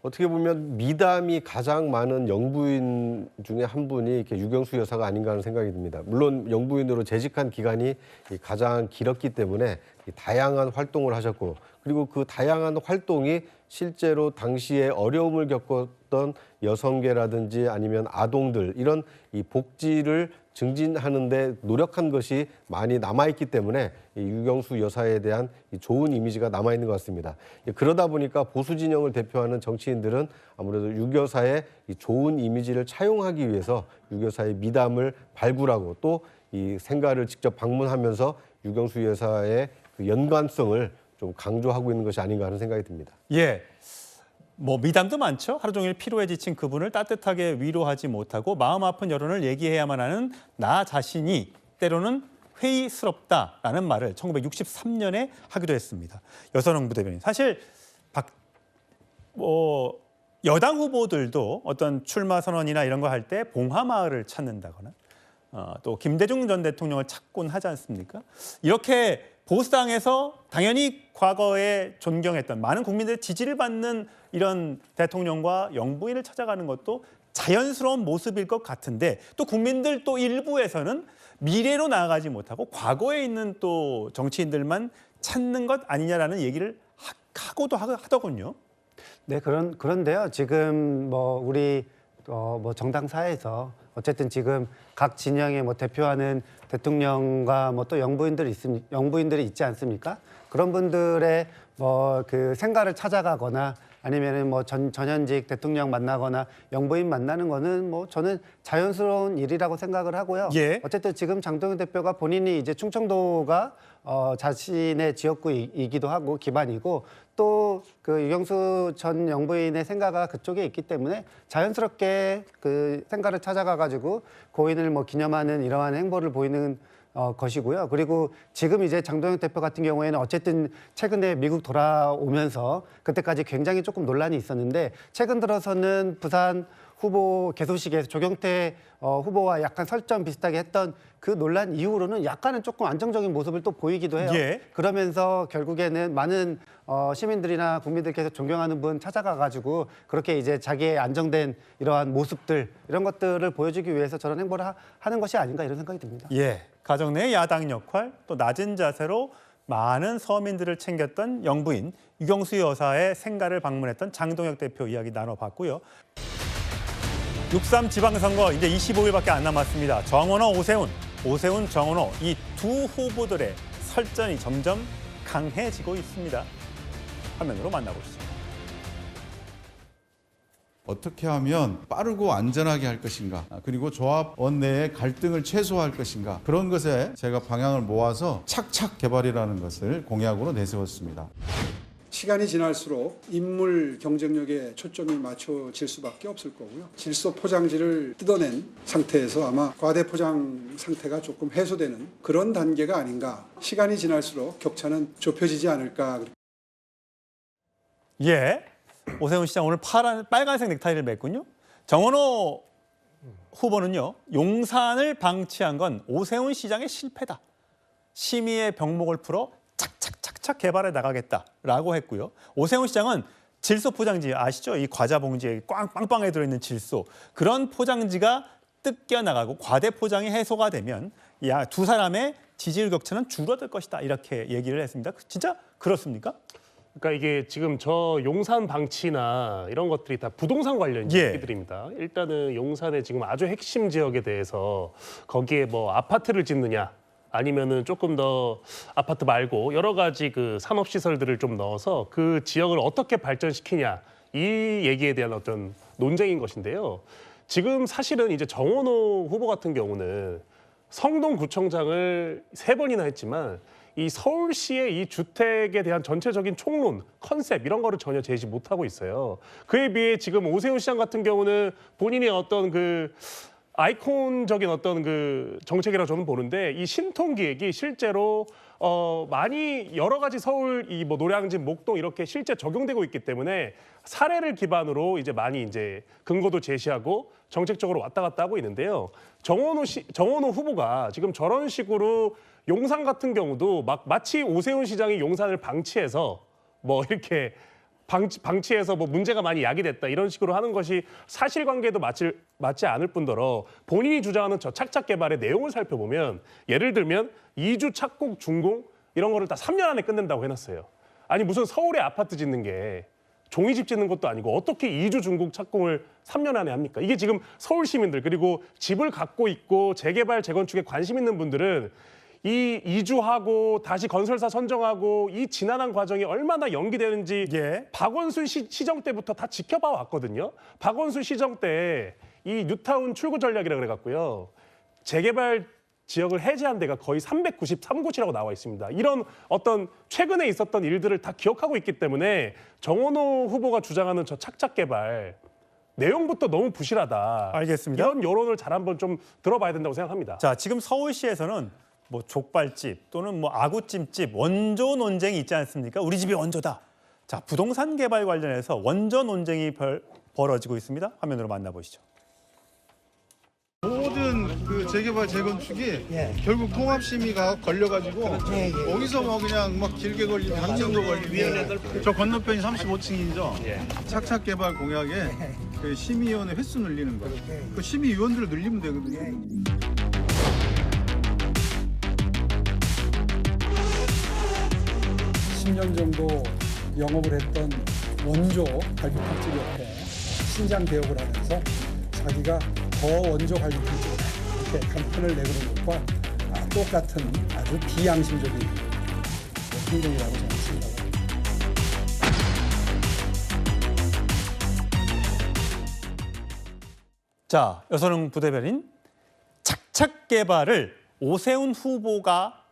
어떻게 보면 미담이 가장 많은 영부인 중에 한 분이 이렇게 유경수 여사가 아닌가 하는 생각이 듭니다. 물론 영부인으로 재직한 기간이 가장 길었기 때문에 다양한 활동을 하셨고 그리고 그 다양한 활동이 실제로 당시에 어려움을 겪었던 여성계라든지 아니면 아동들 이런 이 복지를 증진하는 데 노력한 것이 많이 남아있기 때문에 이 유경수 여사에 대한 이 좋은 이미지가 남아있는 것 같습니다. 그러다 보니까 보수 진영을 대표하는 정치인들은 아무래도 유 여사의 이 좋은 이미지를 차용하기 위해서 유 여사의 미담을 발굴하고 또 이 생가를 직접 방문하면서 유경수 여사의 그 연관성을 좀 강조하고 있는 것이 아닌가 하는 생각이 듭니다. 예. 뭐 미담도 많죠. 하루 종일 피로에 지친 그분을 따뜻하게 위로하지 못하고 마음 아픈 여론을 얘기해야만 하는 나 자신이 때로는 회의스럽다라는 말을 1963년에 하기도 했습니다. 여선홍 부대변인. 사실 여당 후보들도 어떤 출마 선언이나 이런 거 할 때 봉하마을을 찾는다거나 또 김대중 전 대통령을 찾곤 하지 않습니까? 이렇게 보수당에서 당연히 과거에 존경했던 많은 국민들의 지지를 받는 이런 대통령과 영부인을 찾아가는 것도 자연스러운 모습일 것 같은데 또 국민들 또 일부에서는 미래로 나아가지 못하고 과거에 있는 또 정치인들만 찾는 것 아니냐라는 얘기를 하고도 하더군요. 네, 그런데요. 지금 우리 정당 사회에서 어쨌든 지금 각 진영의 대표하는 대통령과 또 영부인들이 있지 않습니까? 그런 분들의 그 생가를 찾아가거나 아니면은 전현직 대통령 만나거나 영부인 만나는 거는 저는 자연스러운 일이라고 생각을 하고요. 예. 어쨌든 지금 장동현 대표가 본인이 이제 충청도가 자신의 지역구이기도 하고 기반이고 또 그 유경수 전 영부인의 생가가 그쪽에 있기 때문에 자연스럽게 그 생가를 찾아가 가지고 고인을 기념하는 이러한 행보를 보이는 것이고요. 그리고 지금 이제 장동현 대표 같은 경우에는 어쨌든 최근에 미국 돌아오면서 그때까지 굉장히 조금 논란이 있었는데 최근 들어서는 부산 후보 개소식에서 조경태 후보와 약간 설전 비슷하게 했던 그 논란 이후로는 약간은 조금 안정적인 모습을 또 보이기도 해요. 예. 그러면서 결국에는 많은 시민들이나 국민들께서 존경하는 분 찾아가가지고 그렇게 이제 자기의 안정된 이러한 모습들 이런 것들을 보여주기 위해서 저런 행보를 하는 것이 아닌가 이런 생각이 듭니다. 예, 가정 내 야당 역할 또 낮은 자세로 많은 서민들을 챙겼던 영부인 유경수 여사의 생가를 방문했던 장동혁 대표 이야기 나눠봤고요. 6.3 지방선거 이제 25일밖에 안 남았습니다. 정원호, 오세훈, 정원호 이 두 후보들의 설전이 점점 강해지고 있습니다. 화면으로 만나보시죠. 어떻게 하면 빠르고 안전하게 할 것인가, 그리고 조합원 내의 갈등을 최소화할 것인가, 그런 것에 제가 방향을 모아서 착착 개발이라는 것을 공약으로 내세웠습니다. 시간이 지날수록 인물 경쟁력에 초점이 맞춰질 수밖에 없을 거고요. 질소 포장지를 뜯어낸 상태에서 아마 과대 포장 상태가 조금 해소되는 그런 단계가 아닌가. 시간이 지날수록 격차는 좁혀지지 않을까. 예, 오세훈 시장 오늘 빨간색 넥타이를 맸군요. 정원호 후보는요, 용산을 방치한 건 오세훈 시장의 실패다. 심의의 병목을 풀어 착착착착 개발해 나가겠다라고 했고요. 오세훈 시장은 질소 포장지 아시죠? 이 과자 봉지에 빵빵하게 들어있는 질소. 그런 포장지가 뜯겨 나가고 과대 포장이 해소가 되면 두 사람의 지지율 격차는 줄어들 것이다. 이렇게 얘기를 했습니다. 진짜 그렇습니까? 그러니까 이게 지금 저 용산 방치나 이런 것들이 다 부동산 관련 얘기들입니다. 일단은 용산의 지금 아주 핵심 지역에 대해서 거기에 뭐 아파트를 짓느냐 아니면은 조금 더 아파트 말고 여러 가지 그 산업 시설들을 좀 넣어서 그 지역을 어떻게 발전시키냐 이 얘기에 대한 어떤 논쟁인 것인데요. 지금 사실은 이제 정원호 후보 같은 경우는 성동구청장을 3번이나 했지만 이 서울시의 이 주택에 대한 전체적인 총론, 컨셉 이런 거를 전혀 제시 못하고 있어요. 그에 비해 지금 오세훈 시장 같은 경우는 본인의 어떤 그 아이콘적인 어떤 그 정책이라고 저는 보는데 이 신통기획이 실제로 많이 여러 가지 서울 이 뭐 노량진, 목동 이렇게 실제 적용되고 있기 때문에 사례를 기반으로 이제 많이 이제 근거도 제시하고 정책적으로 왔다 갔다 하고 있는데요. 정원호 후보가 지금 저런 식으로 용산 같은 경우도 마치 오세훈 시장이 용산을 방치해서 뭐 이렇게 방치해서 뭐 문제가 많이 야기됐다 이런 식으로 하는 것이 사실관계도 맞지 않을 뿐더러 본인이 주장하는 저 착착 개발의 내용을 살펴보면 예를 들면 이주 착공 준공 이런 거를 다 3년 안에 끝낸다고 해놨어요. 아니 무슨 서울에 아파트 짓는 게 종이집 짓는 것도 아니고 어떻게 이주 준공 착공을 3년 안에 합니까? 이게 지금 서울 시민들 그리고 집을 갖고 있고 재개발 재건축에 관심 있는 분들은 이 이주하고 다시 건설사 선정하고 이 지난한 과정이 얼마나 연기되는지 박원순 시정 때부터 다 지켜봐 왔거든요. 박원순 시정 때 이 뉴타운 출구 전략이라고 그래갖고요. 재개발 지역을 해제한 데가 거의 393곳이라고 나와 있습니다. 이런 어떤 최근에 있었던 일들을 다 기억하고 있기 때문에 정원호 후보가 주장하는 저 착착 개발 내용부터 너무 부실하다. 알겠습니다. 이런 여론을 잘 한번 좀 들어봐야 된다고 생각합니다. 자, 지금 서울시에서는 뭐 족발집 또는 뭐 아구찜집 원조 논쟁이 있지 않습니까? 우리 집이 원조다. 자, 부동산 개발 관련해서 원조 논쟁이 벌어지고 있습니다. 화면으로 만나보시죠. 모든 그 재개발 재건축이 결국 통합심의가 걸려가지고 거기서 뭐 그냥 막 길게 걸리고 당정도 걸리고 저 건너편이 35층이죠. 착착 개발 공약에 그 심의위원회 횟수 늘리는 거예요. 그 심의위원들을 늘리면 되거든요. 10년 정도 영업을 했던 원조 갈비탕집 옆에 신장 개업을 하면서 자기가 더 원조 갈비탕집을 이렇게 간판을 내걸은 것과 똑같은 아주 비양심적인 행동이라고 저는 생각합니다. 자, 여선흥 부대변인, 착착 개발을 오세훈 후보가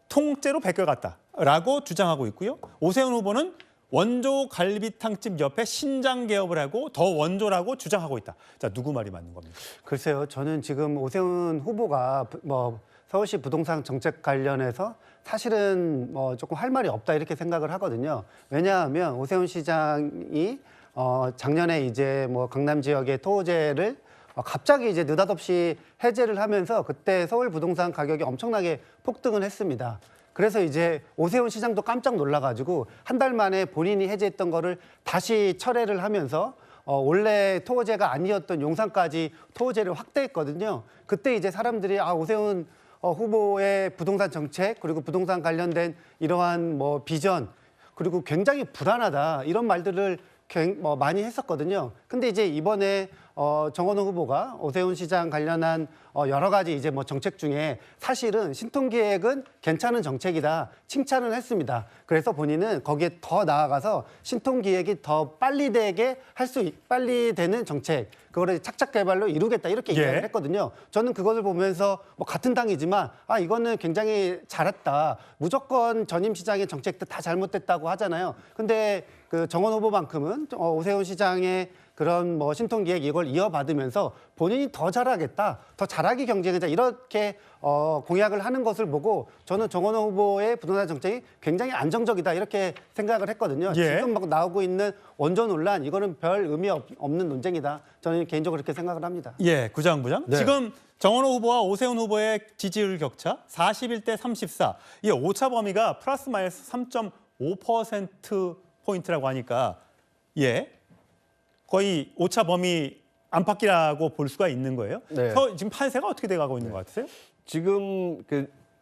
통째로 베껴갔다라고 주장하고 있고요. 오세훈 후보는 원조 갈비탕집 옆에 신장 개업을 하고 더 원조라고 주장하고 있다. 자, 누구 말이 맞는 겁니까? 글쎄요, 저는 지금 오세훈 후보가 뭐 서울시 부동산 정책 관련해서 사실은 뭐 조금 할 말이 없다 이렇게 생각을 하거든요. 왜냐하면 오세훈 시장이 작년에 이제 뭐 강남 지역의 토호제를 갑자기 이제 느닷없이 해제를 하면서 그때 서울 부동산 가격이 엄청나게 폭등을 했습니다. 그래서 이제 오세훈 시장도 깜짝 놀라가지고 한 달 만에 본인이 해제했던 거를 다시 철회를 하면서 원래 토호제가 아니었던 용산까지 토호제를 확대했거든요. 그때 이제 사람들이 오세훈 후보의 부동산 정책 그리고 부동산 관련된 이러한 뭐 비전 그리고 굉장히 불안하다 이런 말들을 많이 했었거든요. 근데 이제 이번에 정원호 후보가 오세훈 시장 관련한 여러 가지 이제 뭐 정책 중에 사실은 신통기획은 괜찮은 정책이다 칭찬을 했습니다. 그래서 본인은 거기에 더 나아가서 신통기획이 더 빨리 되는 정책 그거를 착착 개발로 이루겠다 이렇게 이야기를 했거든요. 저는 그것을 보면서 뭐 같은 당이지만 이거는 굉장히 잘했다. 무조건 전임 시장의 정책도 다 잘못됐다고 하잖아요. 근데 그 정원 후보만큼은 오세훈 시장의 그런 뭐 신통기획 이걸 이어받으면서 본인이 더 잘하겠다, 더 잘하기 경쟁이다 이렇게 공약을 하는 것을 보고 저는 정원호 후보의 부동산 정책이 굉장히 안정적이다 이렇게 생각을 했거든요. 예. 지금 막 나오고 있는 원조 논란 이거는 별 의미 없는 논쟁이다. 저는 개인적으로 그렇게 생각을 합니다. 예, 구장 부장. 네. 지금 정원호 후보와 오세훈 후보의 지지율 격차 41대 34. 이 오차 범위가 플러스 마이너스 3.5% 포인트라고 하니까 예. 거의 오차 범위 안팎이라고 볼 수가 있는 거예요. 네. 지금 판세가 어떻게 돼가고 있는 것 같으세요? 지금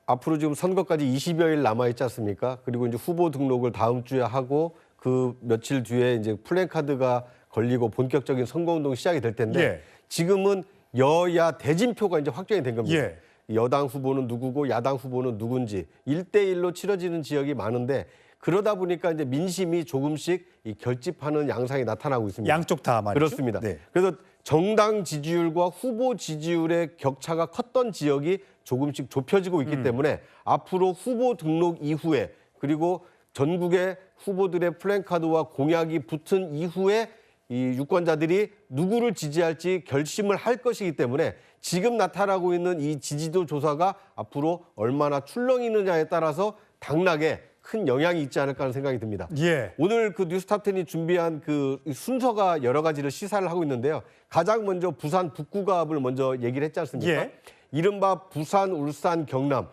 앞으로 지금 선거까지 20여일 남아 있지 않습니까? 그리고 이제 후보 등록을 다음 주에 하고 그 며칠 뒤에 이제 플래카드가 걸리고 본격적인 선거운동이 시작이 될 텐데 예. 지금은 여야 대진표가 이제 확정이 된 겁니다. 예. 여당 후보는 누구고 야당 후보는 누군지 1대1로 치러지는 지역이 많은데 그러다 보니까 이제 민심이 조금씩 이 결집하는 양상이 나타나고 있습니다. 양쪽 다 말이죠. 그렇습니다. 네. 그래서 정당 지지율과 후보 지지율의 격차가 컸던 지역이 조금씩 좁혀지고 있기 때문에 앞으로 후보 등록 이후에 그리고 전국의 후보들의 플랜카드와 공약이 붙은 이후에 이 유권자들이 누구를 지지할지 결심을 할 것이기 때문에 지금 나타나고 있는 이 지지도 조사가 앞으로 얼마나 출렁이느냐에 따라서 당락에 큰 영향이 있지 않을까 하는 생각이 듭니다. 예. 오늘 그 뉴스탑10이 준비한 그 순서가 여러 가지를 시사를 하고 있는데요. 가장 먼저 부산 북구갑을 먼저 얘기를 했지 않습니까? 예. 이른바 부산, 울산, 경남,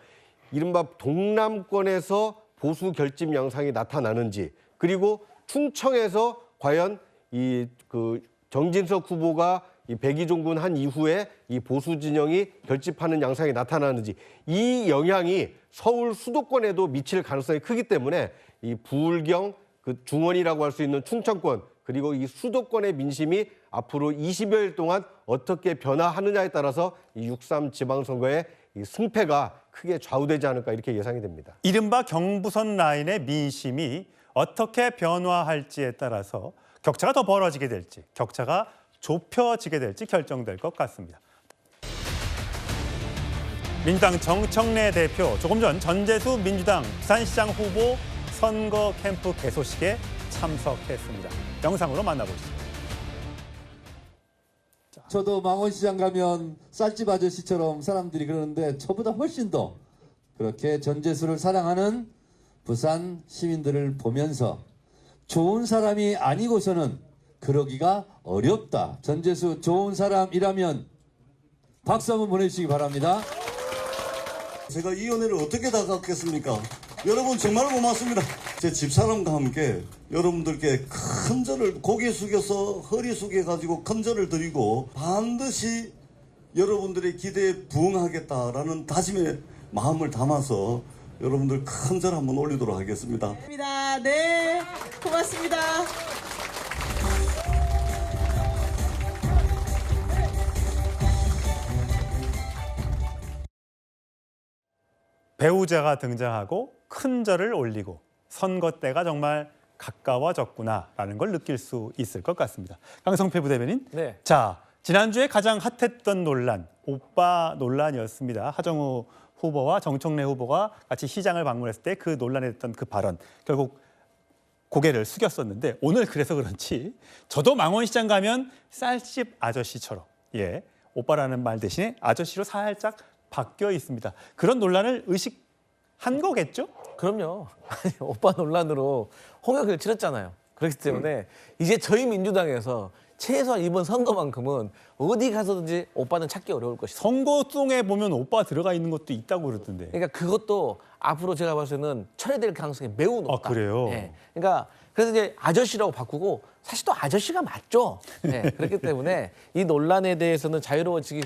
이른바 동남권에서 보수 결집 양상이 나타나는지 그리고 충청에서 과연 이 그 정진석 후보가 이 백이종군 한 이후에 이 보수 진영이 결집하는 양상이 나타나는지 이 영향이 서울 수도권에도 미칠 가능성이 크기 때문에 이 부울경 그 중원이라고 할 수 있는 충청권 그리고 이 수도권의 민심이 앞으로 20여일 동안 어떻게 변화하느냐에 따라서 이 6.3 지방선거의 이 승패가 크게 좌우되지 않을까 이렇게 예상이 됩니다. 이른바 경부선 라인의 민심이 어떻게 변화할지에 따라서 격차가 더 벌어지게 될지, 격차가 좁혀지게 될지 결정될 것 같습니다. 민주당 정청래 대표, 조금 전 전재수 민주당 부산시장 후보 선거 캠프 개소식에 참석했습니다. 영상으로 만나보시죠. 저도 망원시장 가면 쌀집 아저씨처럼 사람들이 그러는데 저보다 훨씬 더 그렇게 전재수를 사랑하는 부산 시민들을 보면서 좋은 사람이 아니고서는 그러기가 어렵다. 전재수 좋은 사람이라면 박수 한번 보내주시기 바랍니다. 제가 이 연애를 어떻게 다 갚겠습니까? 여러분 정말 고맙습니다. 제 집사람과 함께 여러분들께 큰 절을 고개 숙여서 허리 숙여가지고 큰 절을 드리고 반드시 여러분들의 기대에 부응하겠다라는 다짐의 마음을 담아서 여러분들 큰 절 한번 올리도록 하겠습니다. 네, 고맙습니다. 배우자가 등장하고 큰 절을 올리고 선거 때가 정말 가까워졌구나라는 걸 느낄 수 있을 것 같습니다. 강성패 부대변인. 네. 자, 지난주에 가장 핫했던 논란, 오빠 논란이었습니다. 하정우 후보와 정청래 후보가 같이 시장을 방문했을 때 그 논란에 됐던 그 발언, 결국 고개를 숙였었는데 오늘 그래서 그런지 저도 망원시장 가면 쌀집 아저씨처럼 예, 오빠라는 말 대신에 아저씨로 살짝 바뀌어 있습니다. 그런 논란을 의식한 거겠죠? 그럼요. 아니, 오빠 논란으로 홍역을 치렀잖아요. 그렇기 때문에 이제 저희 민주당에서 최소한 이번 선거만큼은 어디 가서든지 오빠는 찾기 어려울 것이다. 선거송에 보면 오빠 들어가 있는 것도 있다고 그러던데. 그러니까 그것도 앞으로 제가 봤을 때는 철회될 가능성이 매우 높다. 아, 그래요? 예. 그러니까 그래서 이제 아저씨라고 바꾸고 사실 또 아저씨가 맞죠. 예. 그렇기 때문에 이 논란에 대해서는 자유로워지기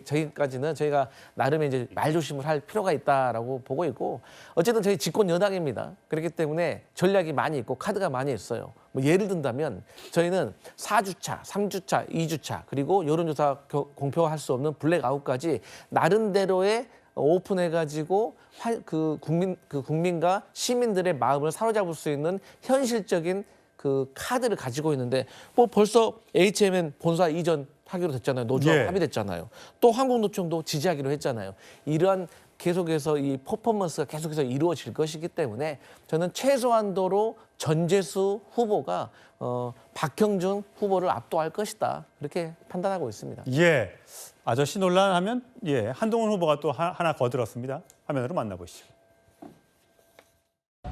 저기까지는 저희가 나름의 이제 말조심을 할 필요가 있다라고 보고 있고 어쨌든 저희 집권 여당입니다. 그렇기 때문에 전략이 많이 있고 카드가 많이 있어요. 뭐 예를 든다면 저희는 4주차, 3주차, 2주차 그리고 여론조사 공표할 수 없는 블랙아웃까지 나름대로의 오픈해가지고 국민과 시민들의 마음을 사로잡을 수 있는 현실적인 그 카드를 가지고 있는데 뭐 벌써 HMN 본사 이전 하기로 됐잖아요. 노조하고 예. 합의됐잖아요. 또 한국노총도 지지하기로 했잖아요. 이러한 계속해서 이 퍼포먼스가 계속해서 이루어질 것이기 때문에 저는 최소한도로 전재수 후보가 박형준 후보를 압도할 것이다. 그렇게 판단하고 있습니다. 예, 아저씨 논란하면 한동훈 후보가 또 하나 거들었습니다. 화면으로 만나보시죠.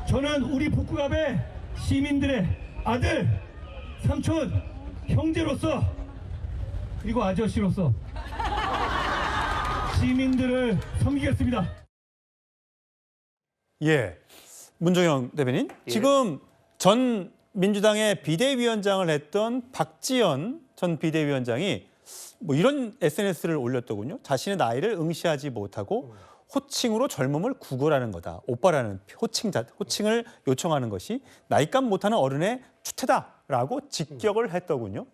저는 우리 북구갑의 시민들의 아들, 삼촌, 형제로서 그리고 아저씨로서 시민들을 섬기겠습니다. 예, 문종영 대변인. 지금 전 민주당의 비대위원장을 했던 박지원 전 비대위원장이 뭐 이런 SNS를 올렸더군요. 자신의 나이를 응시하지 못하고 호칭으로 젊음을 구걸하는 거다. 오빠라는 호칭을 요청하는 것이 나이값 못하는 어른의 추태다라고 직격을 했더군요.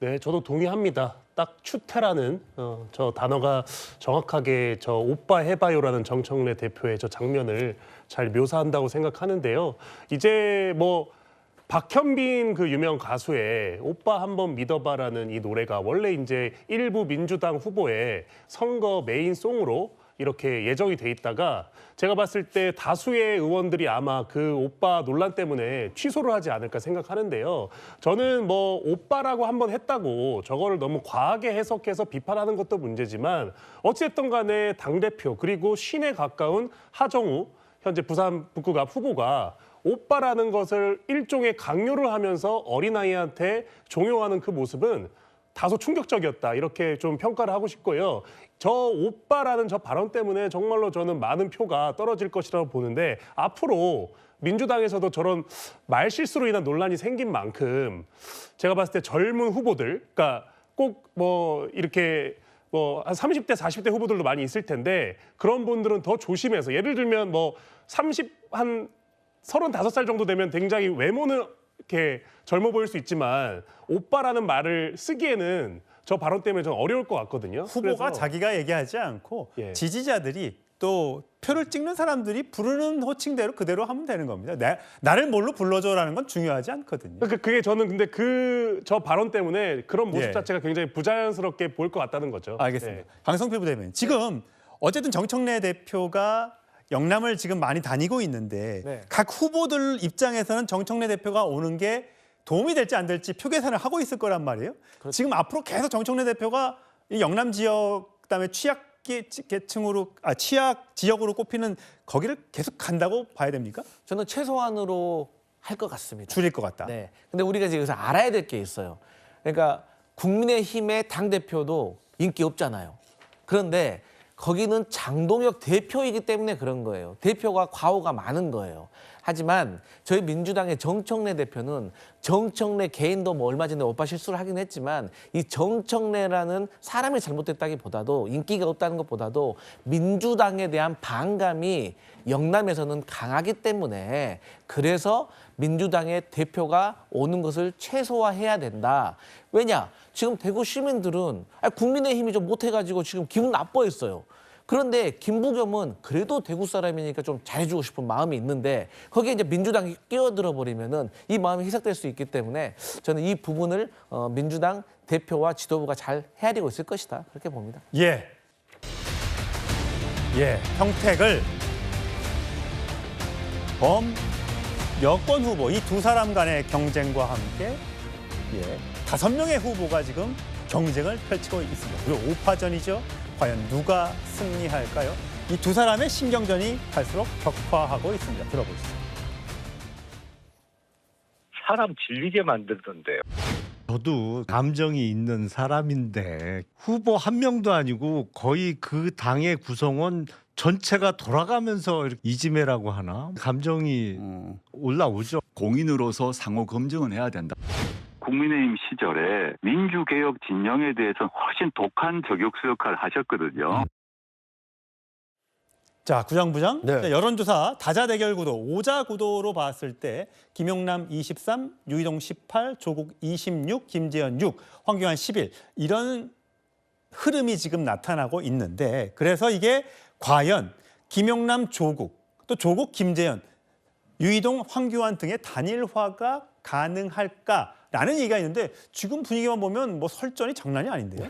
네, 저도 동의합니다. 딱 추태라는 저 단어가 정확하게 저 오빠 해봐요라는 정청래 대표의 저 장면을 잘 묘사한다고 생각하는데요. 이제 뭐 박현빈 그 유명 가수의 오빠 한번 믿어봐라는 이 노래가 원래 이제 일부 민주당 후보의 선거 메인송으로 이렇게 예정이 돼 있다가 제가 봤을 때 다수의 의원들이 아마 그 오빠 논란 때문에 취소를 하지 않을까 생각하는데요. 저는 뭐 오빠라고 한번 했다고 저거를 너무 과하게 해석해서 비판하는 것도 문제지만 어찌됐든 간에 당대표 그리고 신에 가까운 하정우 현재 부산 북구갑 후보가 오빠라는 것을 일종의 강요를 하면서 어린아이한테 종용하는 그 모습은 다소 충격적이었다. 이렇게 좀 평가를 하고 싶고요. 저 오빠라는 저 발언 때문에 정말로 저는 많은 표가 떨어질 것이라고 보는데 앞으로 민주당에서도 저런 말실수로 인한 논란이 생긴 만큼 제가 봤을 때 젊은 후보들, 그러니까 꼭 뭐 이렇게 뭐 한 30대, 40대 후보들도 많이 있을 텐데 그런 분들은 더 조심해서 예를 들면 뭐 35살 정도 되면 굉장히 외모는 이렇게 젊어 보일 수 있지만 오빠라는 말을 쓰기에는 저 발언 때문에 좀 어려울 것 같거든요. 후보가 그래서 자기가 얘기하지 않고 지지자들이 또 표를 찍는 사람들이 부르는 호칭대로 그대로 하면 되는 겁니다. 나를 뭘로 불러줘라는 건 중요하지 않거든요. 그게 저는 근데 저 발언 때문에 그런 모습 자체가 굉장히 부자연스럽게 보일 것 같다는 거죠. 알겠습니다. 강성필 부대변인. 지금 어쨌든 정청래 대표가 영남을 지금 많이 다니고 있는데 각 후보들 입장에서는 정청래 대표가 오는 게 도움이 될지 안 될지 표 계산을 하고 있을 거란 말이에요. 그렇죠. 지금 앞으로 계속 정청래 대표가 이 영남 지역 그다음에 취약 지역으로 꼽히는 거기를 계속 간다고 봐야 됩니까? 저는 최소한으로 할 것 같습니다. 줄일 것 같다. 네. 근데 우리가 지금 여기서 알아야 될 게 있어요. 그러니까 국민의힘의 당대표도 인기 없잖아요. 그런데 거기는 장동혁 대표이기 때문에 그런 거예요. 대표가 과오가 많은 거예요. 하지만 저희 민주당의 정청래 대표는 정청래 개인도 뭐 얼마 전에 오빠 실수를 하긴 했지만 이 정청래라는 사람이 잘못됐다기보다도 인기가 없다는 것보다도 민주당에 대한 반감이 영남에서는 강하기 때문에 그래서 민주당의 대표가 오는 것을 최소화해야 된다. 왜냐? 지금 대구 시민들은 국민의힘이 좀 못해가지고 지금 기분 나빠했어요. 그런데 김부겸은 그래도 대구 사람이니까 좀 잘해주고 싶은 마음이 있는데 거기에 이제 민주당이 끼어들어 버리면은 이 마음이 희석될 수 있기 때문에 저는 이 부분을 민주당 대표와 지도부가 잘 헤아리고 있을 것이다. 그렇게 봅니다. 평택을 여권 후보 이 두 사람 간의 경쟁과 함께 5명의 후보가 지금 경쟁을 펼치고 있습니다. 그리고 5파전이죠. 과연 누가 승리할까요? 이 두 사람의 신경전이 갈수록 격화하고 있습니다. 들어보시죠. 사람 질리게 만들던데요. 저도 감정이 있는 사람인데 후보 한 명도 아니고 거의 그 당의 구성원 전체가 돌아가면서 이렇게 이지매라고 하나? 감정이 올라오죠. 공인으로서 상호 검증은 해야 된다. 국민의힘 시절에 민주개혁 진영에 대해서는 훨씬 독한 저격수 역할을 하셨거든요. 자, 구장부장. 여론조사 다자대결 구도, 오자 구도로 봤을 때 김용남 23, 유이동 18, 조국 26, 김재현 6, 황교안 11 이런 흐름이 지금 나타나고 있는데 그래서 이게 과연 김용남, 조국, 또 조국, 김재현, 유이동, 황교안 등의 단일화가 가능할까라는 얘기가 있는데 지금 분위기만 보면 뭐 설전이 장난이 아닌데요.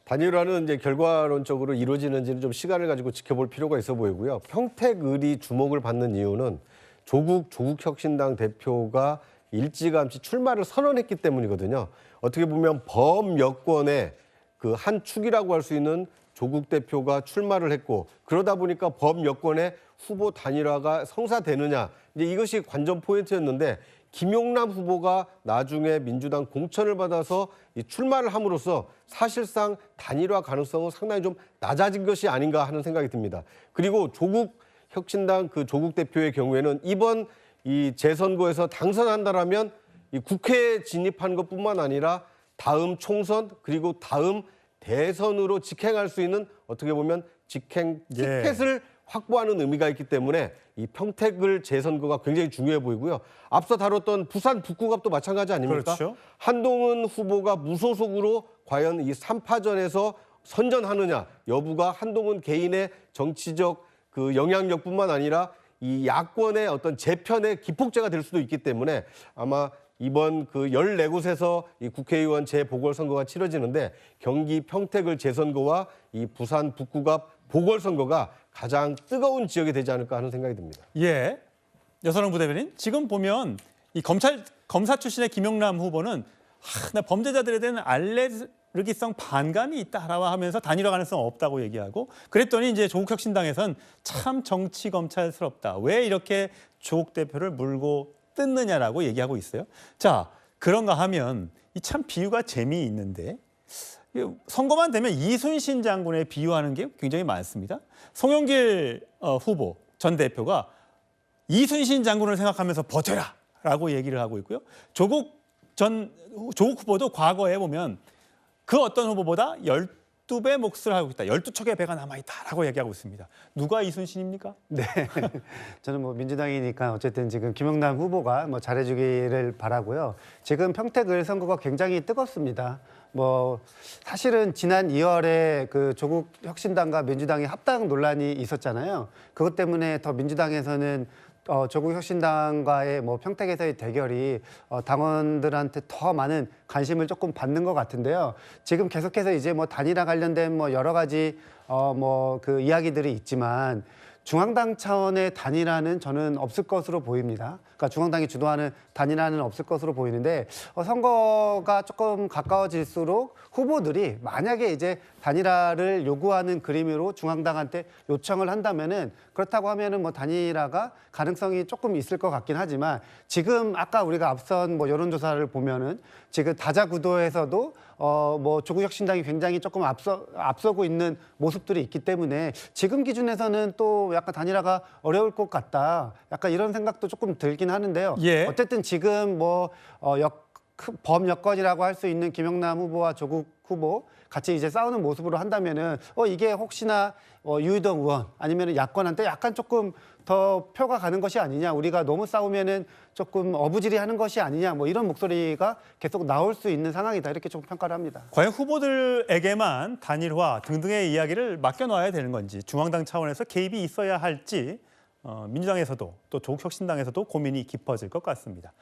단일화는 이제 결과론적으로 이루어지는지는 좀 시간을 가지고 지켜볼 필요가 있어 보이고요. 평택을이 주목을 받는 이유는 조국혁신당 대표가 일찌감치 출마를 선언했기 때문이거든요. 어떻게 보면 범여권의 그 한 축이라고 할 수 있는 조국 대표가 출마를 했고, 그러다 보니까 범여권의 후보 단일화가 성사되느냐, 이제 이것이 관전 포인트였는데, 김용남 후보가 나중에 민주당 공천을 받아서 이 출마를 함으로써 사실상 단일화 가능성은 상당히 좀 낮아진 것이 아닌가 하는 생각이 듭니다. 그리고 조국혁신당 그 조국 대표의 경우에는 이번 이 재선거에서 당선한다라면 이 국회에 진입한 것뿐만 아니라 다음 총선 그리고 다음 대선으로 직행할 수 있는 어떻게 보면 직행 티켓을 확보하는 의미가 있기 때문에 이 평택을 재선거가 굉장히 중요해 보이고요. 앞서 다뤘던 부산 북구갑도 마찬가지 아닙니까? 그렇죠. 한동훈 후보가 무소속으로 과연 이 3파전에서 선전하느냐 여부가 한동훈 개인의 정치적 그 영향력뿐만 아니라 이 야권의 어떤 재편의 기폭제가 될 수도 있기 때문에 아마 이번 그 14곳에서 이 국회의원 재보궐선거가 치러지는데 경기 평택을 재선거와 이 부산 북구갑 보궐선거가 가장 뜨거운 지역이 되지 않을까 하는 생각이 듭니다. 예, 여선홍 부대변인, 지금 보면 이 검사 출신의 김용남 후보는 나 범죄자들에 대한 알레르기성 반감이 있다라고 하면서 단일화 가능성 없다고 얘기하고, 그랬더니 이제 조국혁신당에선 참 정치 검찰스럽다. 왜 이렇게 조국 대표를 물고 뜯느냐라고 얘기하고 있어요. 자, 그런가 하면 이 참 비유가 재미있는데, 선거만 되면 이순신 장군에 비유하는 게 굉장히 많습니다. 송영길 후보 전 대표가 이순신 장군을 생각하면서 버텨라라고 얘기를 하고 있고요. 조국 후보도 과거에 보면 그 어떤 후보보다 12배 몫을 하고 있다. 12척의 배가 남아있다라고 얘기하고 있습니다. 누가 이순신입니까? 네, 저는 뭐 민주당이니까 어쨌든 지금 김용남 후보가 뭐 잘해주기를 바라고요. 지금 평택을 선거가 굉장히 뜨겁습니다. 뭐 사실은 지난 2월에 그 조국 혁신당과 민주당의 합당 논란이 있었잖아요. 그것 때문에 더 민주당에서는 조국 혁신당과의 뭐 평택에서의 대결이 당원들한테 더 많은 관심을 조금 받는 것 같은데요. 지금 계속해서 이제 뭐 단일화 관련된 뭐 여러 가지 뭐 그 이야기들이 있지만 중앙당 차원의 단일화는 저는 없을 것으로 보입니다. 그러니까 중앙당이 주도하는 단일화는 없을 것으로 보이는데 선거가 조금 가까워질수록 후보들이 만약에 이제 단일화를 요구하는 그림으로 중앙당한테 요청을 한다면은 그렇다고 하면은 뭐 단일화가 가능성이 조금 있을 것 같긴 하지만 지금 아까 우리가 앞선 뭐 여론조사를 보면은 지금 다자구도에서도 뭐 조국혁신당이 굉장히 조금 앞서고 있는 모습들이 있기 때문에 지금 기준에서는 또 약간 단일화가 어려울 것 같다. 약간 이런 생각도 조금 들긴 하는데요. 예. 어쨌든 지금 뭐 범여권이라고 할 수 있는 김용남 후보와 조국 후보 같이 이제 싸우는 모습으로 한다면은 이게 혹시나 유희동 의원 아니면 야권한테 약간 조금 더 표가 가는 것이 아니냐, 우리가 너무 싸우면은 조금 어부지리하는 것이 아니냐, 뭐 이런 목소리가 계속 나올 수 있는 상황이다, 이렇게 좀 평가를 합니다. 과연 후보들에게만 단일화 등등의 이야기를 맡겨놔야 되는 건지, 중앙당 차원에서 개입이 있어야 할지 민주당에서도 또 조국혁신당에서도 고민이 깊어질 것 같습니다.